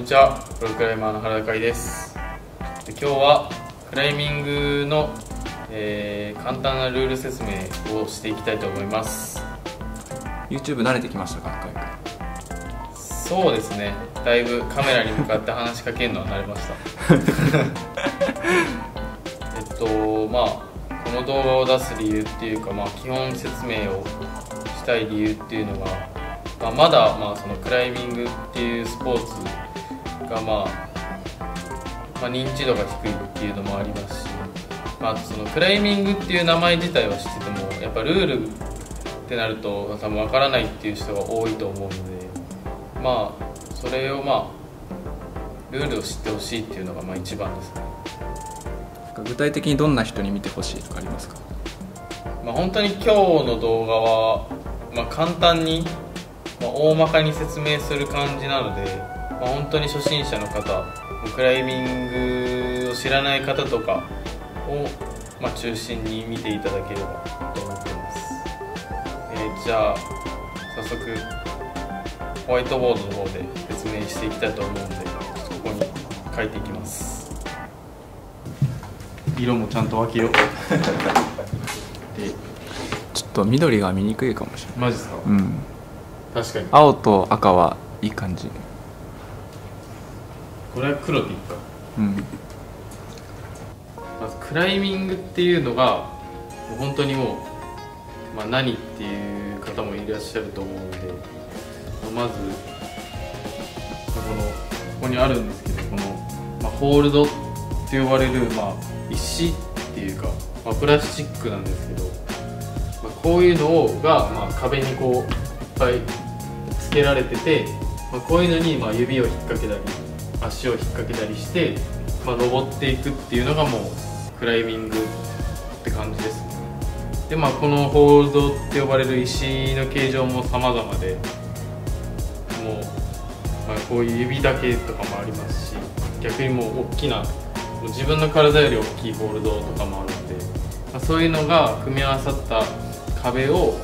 ちは、プロクライマーの原田海です。今日はクライミングの、簡単なルール説明をしていきたいと思います。 YouTube 慣れてきましたか？そうですね、だいぶカメラに向かって話しかけるのは慣れましたこの動画を出す理由っていうか、基本説明をしたい理由っていうのが、まだそのクライミングっていうスポーツが認知度が低いっていうのもありますし、そのクライミングっていう名前自体は知っててもやっぱルールってなると多分分からないっていう人が多いと思うので、それをルールを知ってほしいっていうのが一番ですね。具体的にどんな人に見てほしいとかありますか？本当に今日の動画は、簡単に、大まかに説明する感じなので、本当に初心者の方、クライミングを知らない方とかを、中心に見ていただければと思っています。じゃあ早速ホワイトボードの方で説明していきたいと思うので、ここに書いていきます。色もちゃんと分けようで、ちょっと緑が見にくいかもしれない。マジですか？うん、確かに青と赤はいい感じ。これは黒でいいか。まずクライミングっていうのがもう本当にもう、何っていう方もいらっしゃると思うので、まずここにあるんですけど、この、ホールドって呼ばれる、石っていうか、プラスチックなんですけど、こういうのが、壁にこういっぱいつけられてて、こういうのに指を引っ掛けたり足を引っ掛けたりして、登っていくっていうのがもうクライミングって感じですね。でこのホールドって呼ばれる石の形状も様々で、もう、こういう指だけとかもありますし、逆にもう大きな、もう自分の体より大きいホールドとかもあるので、そういうのが組み合わさった壁を、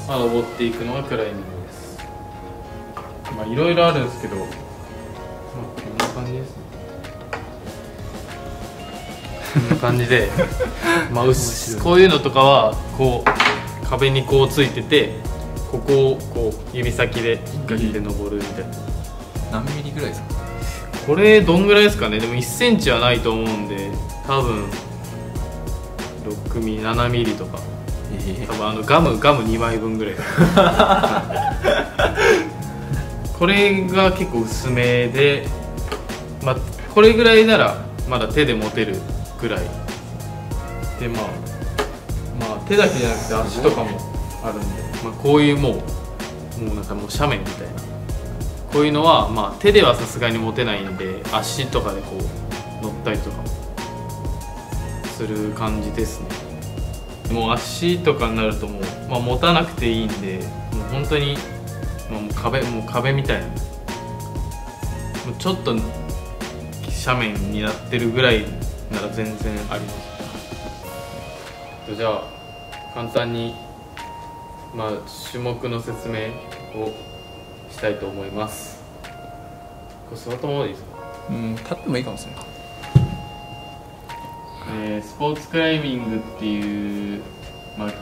登っていくのがクライミングです。いろいろあるんですけど、こんな感じですね。こんな感じでこういうのとかはこう壁にこうついてて、ここをこう指先で引っ掛けて登るみたいな。何ミリぐらいですか？これどんぐらいですかね。でも1センチはないと思うんで、多分6ミリ7ミリとか、多分ガム2枚分ぐらいこれが結構薄めで、これぐらいならまだ手で持てるぐらいで、手だけじゃなくて足とかもあるんで、こういうもうなんかもう斜面みたいな、こういうのは手ではさすがに持てないんで、足とかでこう乗ったりとかする感じですね。もう足とかになるともう、持たなくていいんで、もう本当にもう壁みたいな、もうちょっと斜面になってるぐらいなら全然あります。じゃあ簡単に、種目の説明をしたいと思います。これ座ったままでいいですか？立ってもいいかもしれない。スポーツクライミングっていう、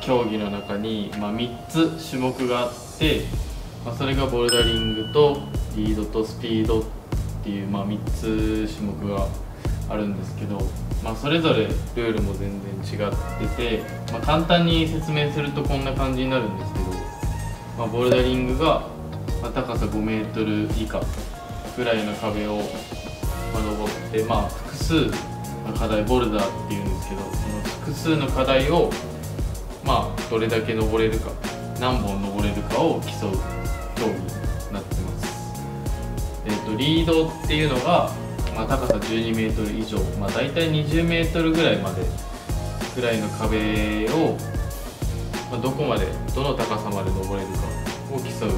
競技の中に、3つ種目があって、それがボルダリングとリードとスピードっていう、3つ種目があるんですけど、それぞれルールも全然違ってて、簡単に説明するとこんな感じになるんですけど、ボルダリングが、高さ5メートル以下ぐらいの壁を、登って、複数の課題、ボルダーっていうんですけど、その複数の課題を、どれだけ登れるか、何本登れるかを競う競技になってます。リードっていうのが、高さ12メートル以上、だいたい20メートルぐらいまでぐらいの壁を、どの高さまで登れるかを競う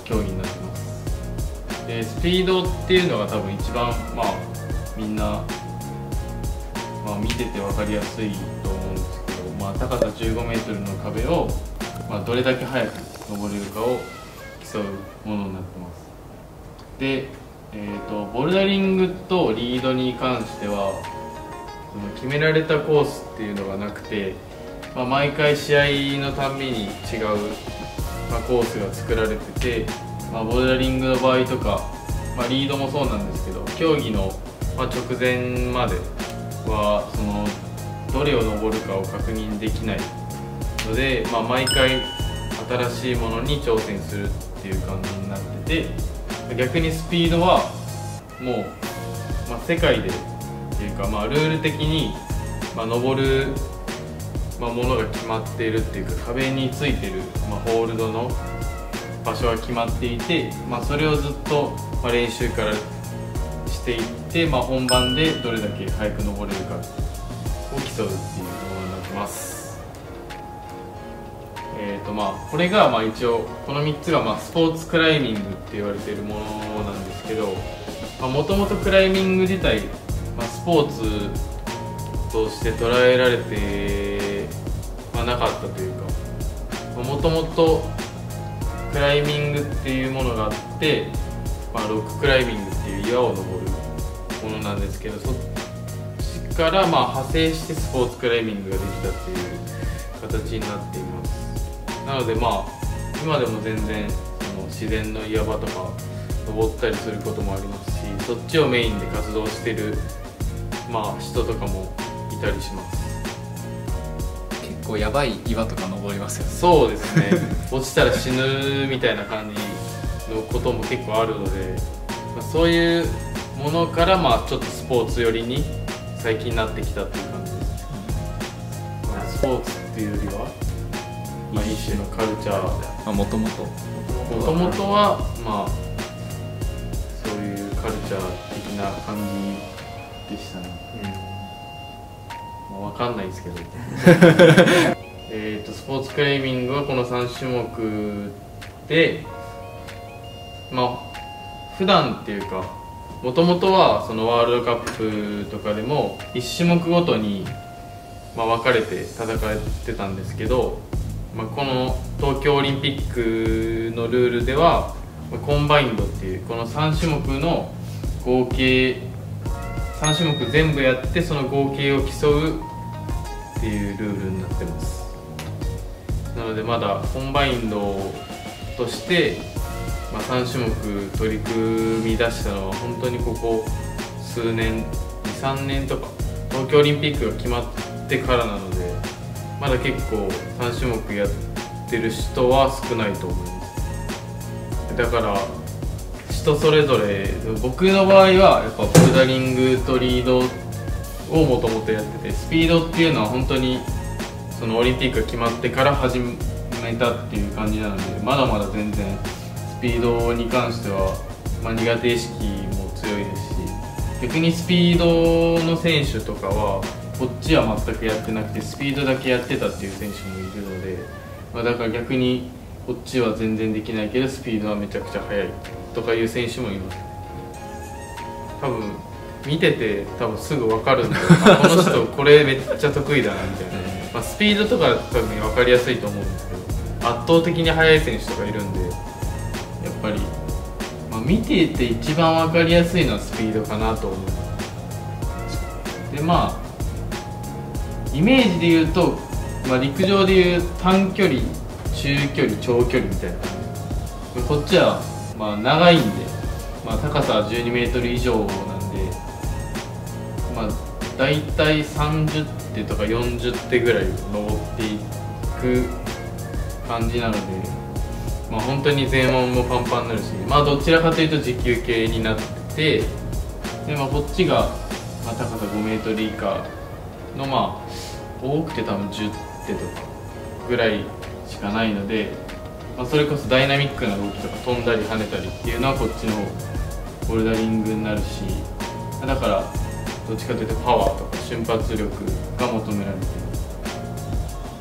競技になってます。でスピードっていうのが多分一番、みんな、見てて分かりやすいと思うんですけど、高さ15メートルの壁を、どれだけ速く登れるかを競うものになってます。でボルダリングとリードに関してはその決められたコースっていうのがなくて、毎回試合のたんびに違う、コースが作られてて、ボルダリングの場合とか、リードもそうなんですけど、競技の、直前まではそのどれを登るかを確認できないので、毎回新しいものに挑戦するっていう感じになってて、逆にスピードはもう、世界でっていうか、ルール的に、登る、ものが決まっているっていうか、壁についてる、ホールドの場所が決まっていて、それをずっと、練習からしていって、本番でどれだけ早く登れるかを競うっていうものになってます。これが一応この3つがスポーツクライミングって言われているものなんですけど、もともとクライミング自体、スポーツとして捉えられて、なかったというか、もともとクライミングっていうものがあって、ロッククライミングっていう岩を登るものなんですけど、そっちから派生してスポーツクライミングができたっていう形になっています。なので今でも全然その自然の岩場とか登ったりすることもありますし、そっちをメインで活動してる、人とかもいたりします。結構やばい岩とか登りますよね。そうですね落ちたら死ぬみたいな感じのことも結構あるので、そういうものからちょっとスポーツ寄りに最近なってきたっていう感じです。スポーツっていうよりは一種のカルチャー、もともとはそういうカルチャー的な感じでしたね。わかんないですけどスポーツクライミングはこの3種目で、普段っていうか、もともとはそのワールドカップとかでも1種目ごとに分かれて戦ってたんですけど、この東京オリンピックのルールではコンバインドっていうこの3種目の合計3種目全部やってその合計を競うっていうルールになってます。なのでまだコンバインドとして、3種目取り組み出したのは本当にここ数年 2,3 年とか東京オリンピックが決まってからなので、まだ結構3種目やってる人は少ないと思います。だから人それぞれ、僕の場合はやっぱボルダリングとリードをもともとやってて、スピードっていうのは本当にそのオリンピックが決まってから始めたっていう感じなので、まだまだ全然スピードに関しては、苦手意識も強いですし、逆にスピードの選手とかはこっちは全くやってなくてスピードだけやってたっていう選手もいるので、だから逆にこっちは全然できないけどスピードはめちゃくちゃ速いとかいう選手もいます。多分見ててすぐ分かるんでこの人これめっちゃ得意だなみたいな、スピードとか多分分かりやすいと思うんですけど、圧倒的に速い選手とかいるんで、やっぱり、見てて一番分かりやすいのはスピードかなと思います。でイメージで言うと、陸上でいう短距離、中距離、長距離みたいな感じで、こっちは長いんで、高さは12メートル以上なんで、だいたい30手とか40手ぐらい登っていく感じなので、本当に前腕もパンパンになるし、どちらかというと持久系になってて、で、こっちが、高さ5メートル以下の多くて多分10手とかぐらいしかないので、それこそダイナミックな動きとか飛んだり跳ねたりっていうのはこっちのボルダリングになるし、だからどっちかというとパワーとか瞬発力が求められて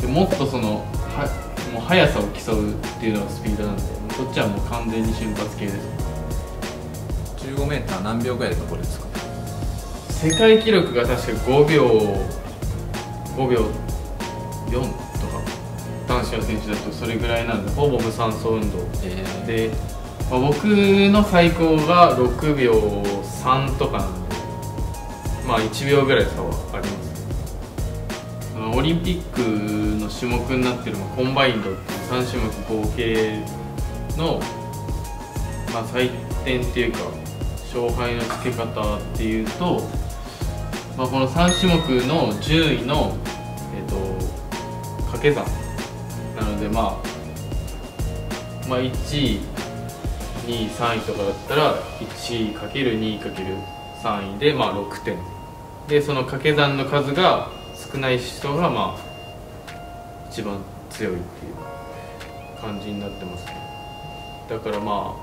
る。でもっともう速さを競うっていうのがスピードなんで、こっちはもう完全に瞬発系です。15メーター何秒ぐらいで登るんですか？世界記録が確か5秒4とか、男子の選手だとそれぐらいなんで、ほぼ無酸素運動で、僕の最高が6秒3とかなんで、まあ1秒ぐらい差はありますね。オリンピックの種目になってるコンバインドっていう3種目合計の、まあ、採点っていうか勝敗のつけ方っていうと、まあ、この3種目の順位の、掛け算なので、まあ、1位2位3位とかだったら 1×2×3 位でまあ6点で、その掛け算の数が少ない人がまあ一番強いっていう感じになってますね。だからまあ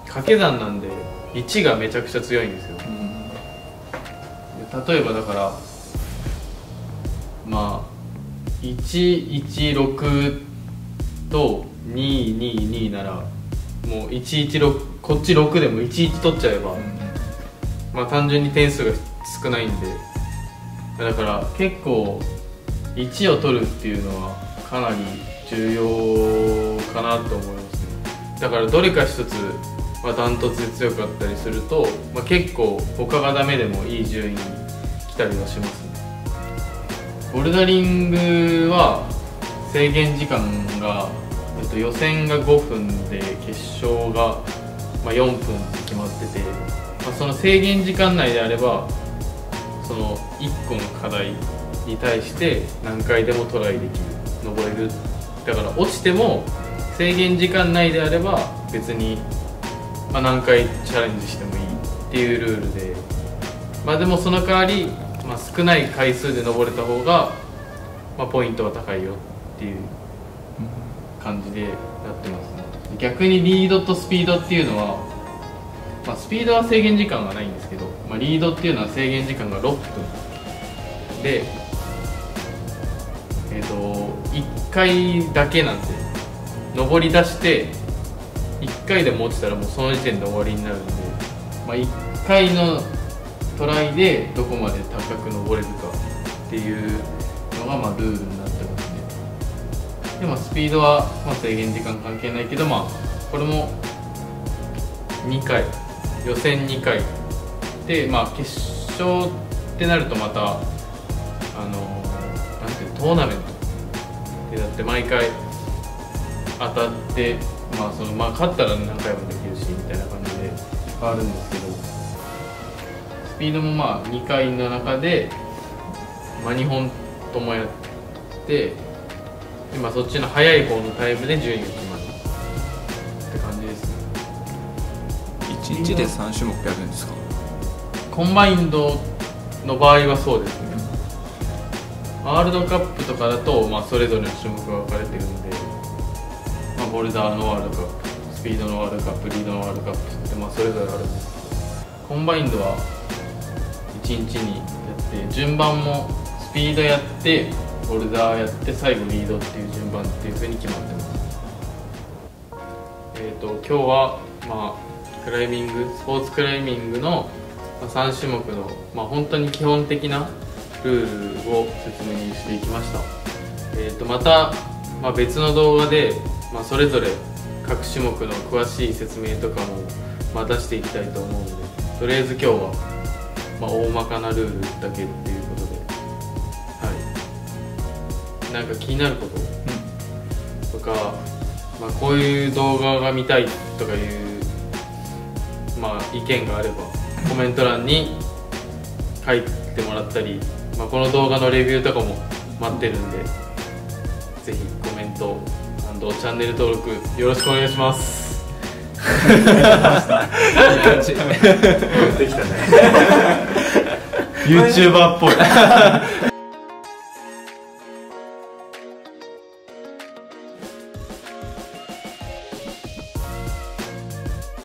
掛け算なんで1がめちゃくちゃ強いんですよ。例えばだからまあ116と222ならもう116、こっち6でも11取っちゃえば、まあ単純に点数が少ないんで、だから結構1を取るっていうのはかなり重要かなと思いますね。だからどれか一つダントツで強かったりすると、まあ、結構他がダメでもいい順位に来たりはしますね。ボルダリングは制限時間が、予選が5分で決勝が4分って決まってて、まあ、その制限時間内であればその1個の課題に対して何回でもトライできる、登れる。だから落ちても制限時間内であれば別に、まあ、何回チャレンジしてもいいっていうルールで、まあでもその代わり、まあ、少ない回数で登れた方が、まあ、ポイントは高いよっていう感じでやってますね。逆にリードとスピードっていうのは、まあ、スピードは制限時間がないんですけど、まあ、リードっていうのは制限時間が6分で、1回だけなんで、登り出して1回でも落ちたらもうその時点で終わりになるんで、まあ、1回のトライでどこまで高く登れるかっていうのがまあルールになってますね。でもスピードはまあ制限時間関係ないけど、まあこれも2回予選2回で、まあ決勝ってなるとまたなんていうトーナメントでだって毎回当たって、まあ勝ったら何回もできるしみたいな感じで変わるんですけど、スピードもまあ2回の中で、まあ、2本ともやって今そっちの速い方のタイムで順位が決まるって感じですね。1日で3種目やるんですか？コンバインドの場合はそうですね。ワールドカップとかだと、まあ、それぞれの種目が分かれてるんで、まあ、ボルダーのワールドカップ、スピードのワールドカップ、リードのワールドカップって、まあ、それぞれあるんですけど、コンバインドは1日にやって順番もスピードやってボルダーやって最後リードっていう順番っていう風に決まってます。今日は、まあ、クライミングスポーツクライミングの3種目の、まあ、本当に基本的なルールを説明していきました。また、まあ、別の動画で、まあ、それぞれ各種目の詳しい説明とかも、まあ、出していきたいと思うので、とりあえず今日は、まあ、大まかなルールだけっていうことで、はい、なんか気になることとか、まあ、こういう動画が見たいとかいう、まあ、意見があればコメント欄に書いてもらったり、まあ、この動画のレビューとかも待ってるんで、ぜひコメント&チャンネル登録よろしくお願いします。いい感じ。できたね。YouTuber っぽい。